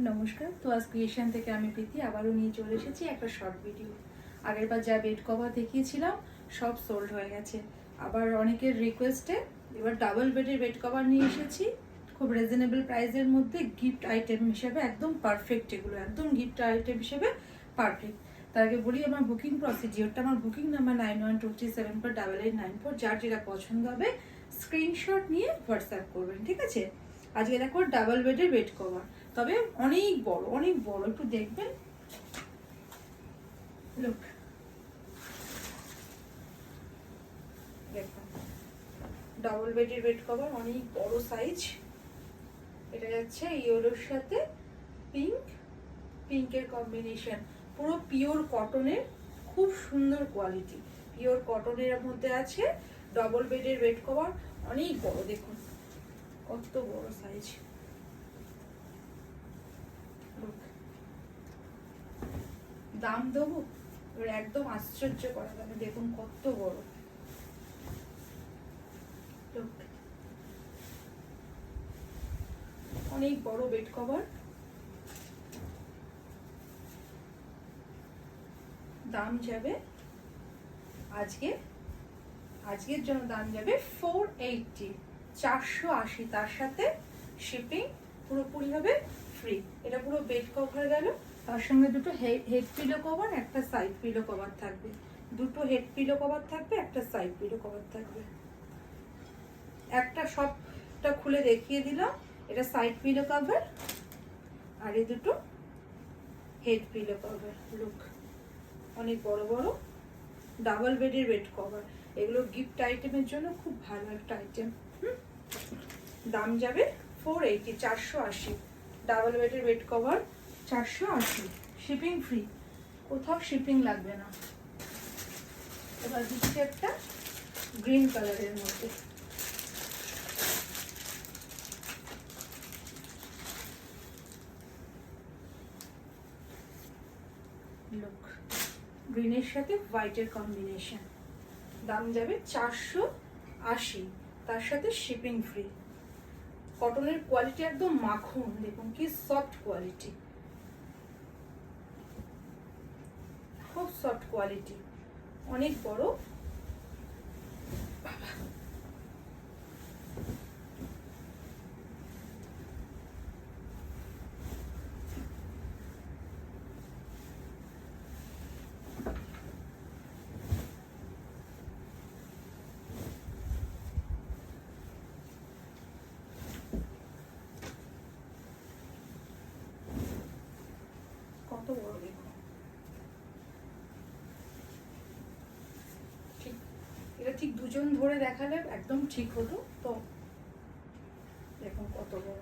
নমস্কার। তো আজ ক্রিয়েশন থেকে আমি প্রীতি আবারও নিয়ে চলে এসেছি একটা শর্ট ভিডিও। আগেরবার যা বেড কভার দেখিয়েছিলাম সব সোল্ড হয়ে গেছে। আবার অনেকের রিকোয়েস্টে এবার ডাবল বেডের বেড কভার নিয়ে এসেছি, খুব রিজনেবল প্রাইসের মধ্যে। গিফট আইটেম হিসেবে একদম পারফেক্ট, এগুলো একদম গিফট আইটেম হিসেবে পারফেক্ট। তার আগে বলি আমার বুকিং প্রসিডিওরটা। আমার বুকিং নাম্বার 9123748894। যার যেটা পছন্দ হবে স্ক্রিনশট নিয়ে হোয়াটসঅ্যাপ করবেন, ঠিক আছে? আজকে দেখো ডাবল বেডের বেড কভার, তবে অনেক বড়, অনেক বড়। একটু দেখবেন, লুক, দেখুন ডাবল বেডের বেড কভার, অনেক বড় সাইজ। এটা যাচ্ছে ইয়েলোর সাথে পিঙ্ক, পিঙ্কের কম্বিনেশন, পুরো পিওর কটনের, খুব সুন্দর কোয়ালিটি। পিওর কটনের মধ্যে আছে ডাবল বেডের বেড কভার, অনেক বড়। দেখুন কত বড় সাইজ। দাম দেবো এবার একদম আশ্চর্য করা যাবে। দেখুন কত বড়, অনেক বড় বেড কভার। দাম যাবে আজকের জন্য দাম যাবে 480, 480। তার সাথে শিপিং পুরোপুরি হবে ফ্রি। এটা পুরো বেড কভার গেল, তার সঙ্গে দুটো হেড পিলো কভার, একটা সাইড পিলো কভার থাকবে। দুটো হেড পিলো কভার থাকবে, একটা সাইড পিলো কভার থাকবে। একটা সবটা খুলে দেখিয়ে দিলাম। এটা সাইড পিলো কভার আর এই দুটো হেড পিলো কভার। লুক, অনেক বড় বড় ডাবল বেডের বেড কভার। এগুলো গিফট আইটেমের জন্য খুব ভালো একটা আইটেম। দাম যাবে 480, 480। ডাবল বেডের বেড কভার 480, শিপিং ফ্রি, কোথাও শিপিং লাগবে না। এবার দিচ্ছি একটা গ্রিন কালারের মধ্যে। লুক, গ্রিনের সাথে হোয়াইটের কম্বিনেশন। দাম যাবে 480, তার সাথে শিপিং ফ্রি। কটনের কোয়ালিটি একদম মাখন, দেখুন কি সফট কোয়ালিটি, খুব সফট কোয়ালিটি, অনেক বড়। কত বড় দেখুন। ঠিক, এটা ঠিক দুজন ধরে দেখালে একদম ঠিক হতো। তো দেখুন কত বড়,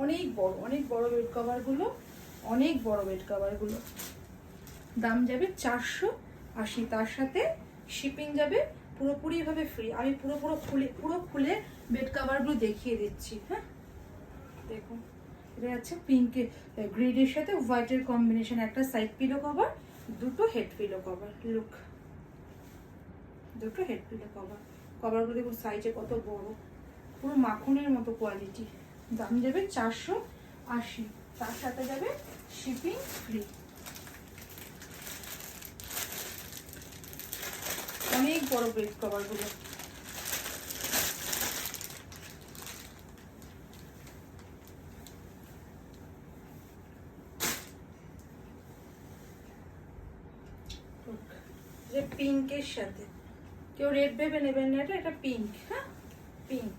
অনেক বড়, অনেক বড় বেড কভার গুলো, অনেক বড় বেড কভার গুলো। দাম যাবে 480, তার সাথে শিপিং যাবে পুরোপুরি ভাবে ফ্রি। আমি পুরো খুলে বেড কভার গুলো দেখিয়ে দিচ্ছি। হ্যাঁ দেখুন, এটা আছে পিঙ্কে গ্রিনের সাথে হোয়াইটের কম্বিনেশন। একটা সাইড পিলো কভার, দুটো হেড পিলো কভার। লুক, দুটো হেড পিলো কভার। কভারগুলো দেখুন সাইজে কত বড়, পুরো মাখনের মতো কোয়ালিটি। দাম যাবে 480, তার সাথে যাবে শিপিং ফ্রি। অনেক বড় বেড কভার গুলো। যে পিঙ্কের সাথে, কেউ রেড ভেবে নেবেন না, এটা পিঙ্ক। হ্যাঁ পিঙ্ক।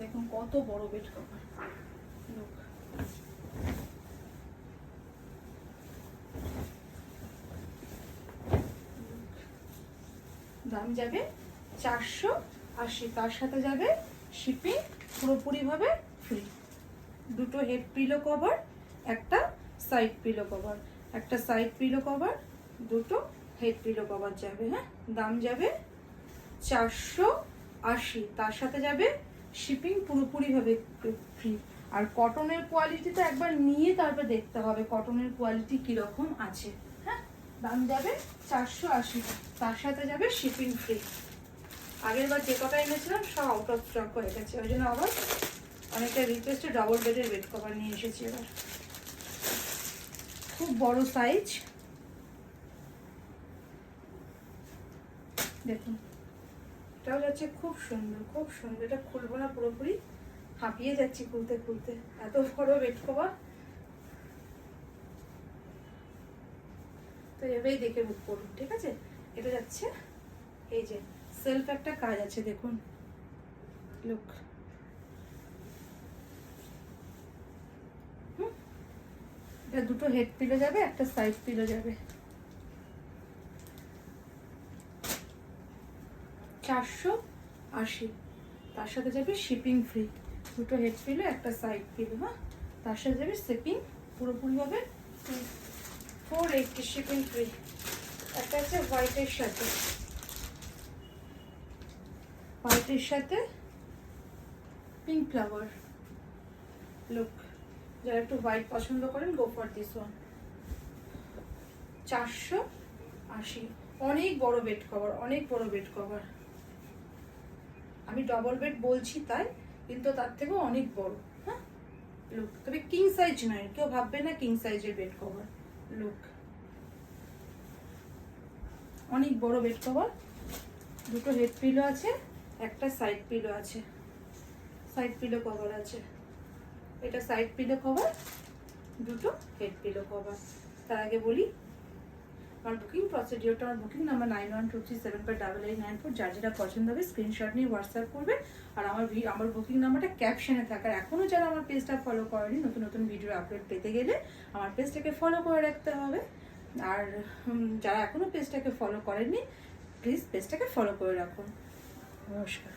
দেখুন কত বড় বেড কভার। দাম যাবে 480, তার সাথে যাবে শিপিং পুরোপুরি ভাবে ফ্রি। দুটো হেড পিলো কভার, একটা সাইড পিলো কভার, একটা সাইড পিলো কভার, দুটো হেড পিলো কভার যাবে। হ্যাঁ, দাম যাবে 480, তার সাথে যাবে শিপিং পুরোপুরি ভাবে ফ্রি। আর কটনের কোয়ালিটি তো একবার নিয়ে তারপর দেখতে হবে কটনের কোয়ালিটি কিরকম আছে। হ্যাঁ, দাম যাবে 480, তার সাথে যাবে শিপিং ফ্রি। আগের বার যে কটা এনেছিলাম সব আউট অফ স্টক হয়ে গেছে, ওই জন্য আবার অনেকটা রিকোয়েস্টে ডবল বেডের বেড কভার নিয়ে এসেছি এবার। খুব বড় সাইজ, দেখুন এটাও যাচ্ছে খুব সুন্দর, খুব সুন্দর। এটা খুলবো না, পুরোপুরি হাঁপিয়ে যাচ্ছি খুলতে খুলতে, এত বড় বেড কভার। তো এভাবেই দেখে বুক করুন, ঠিক আছে। এটা যাচ্ছে, এই যে সেলফ একটা কাজ আছে দেখুন, লুক। এটা দুটো হেড পিলো যাবে, একটা সাইড পিলো যাবে। 480, তার সাথে যাবে শিপিং ফ্রি। দুটো হেড পিলো, একটা সাইড পিলো। হ্যাঁ, তার সাথে যাবে শিপিং পুরোপুরি হবে 480, শিপিং ফ্রি। একটা আছে হোয়াইটের সাথে, হোয়াইটের সাথে পিঙ্ক ফ্লাওয়ার, লুক। যারা একটু হোয়াইট পছন্দ করেন, গো ফর দিস ওয়ান। 480, অনেক বড় বেড কভার, অনেক বড় বেড কভার। আমি ডবল বেড বলছি তাই, কিন্তু তার থেকেও অনেক বড়। হ্যাঁ, লুক। তবে কিং সাইজ নয়, কেউ ভাববে না কিং সাইজের বেড কভার। লুক, অনেক বড় বেড কভার। দুটো হেড পিলো আছে, একটা সাইড পিলো আছে, সাইড পিলো কভার আছে। এটা সাইড পিলো কভার, দুটো হেড পিলো কভার। তার আগে বলি আমার বুকিং প্রসিডিওরটা, আমার বুকিং নাম্বার 9123758894। যার যেটা পছন্দ হবে স্ক্রিনশট নিয়ে হোয়াটসঅ্যাপ করবে। আর আমার বুকিং নাম্বারটা ক্যাপশনে থাকে। আর এখনও যারা আমার পেজটা ফলো করেনি, নতুন নতুন ভিডিও আপলোড পেতে গেলে আমার পেজটাকে ফলো করে রাখতে হবে। আর যারা এখনও পেজটাকে ফলো করেননি, প্লিজ পেজটাকে ফলো করে রাখুন। নমস্কার।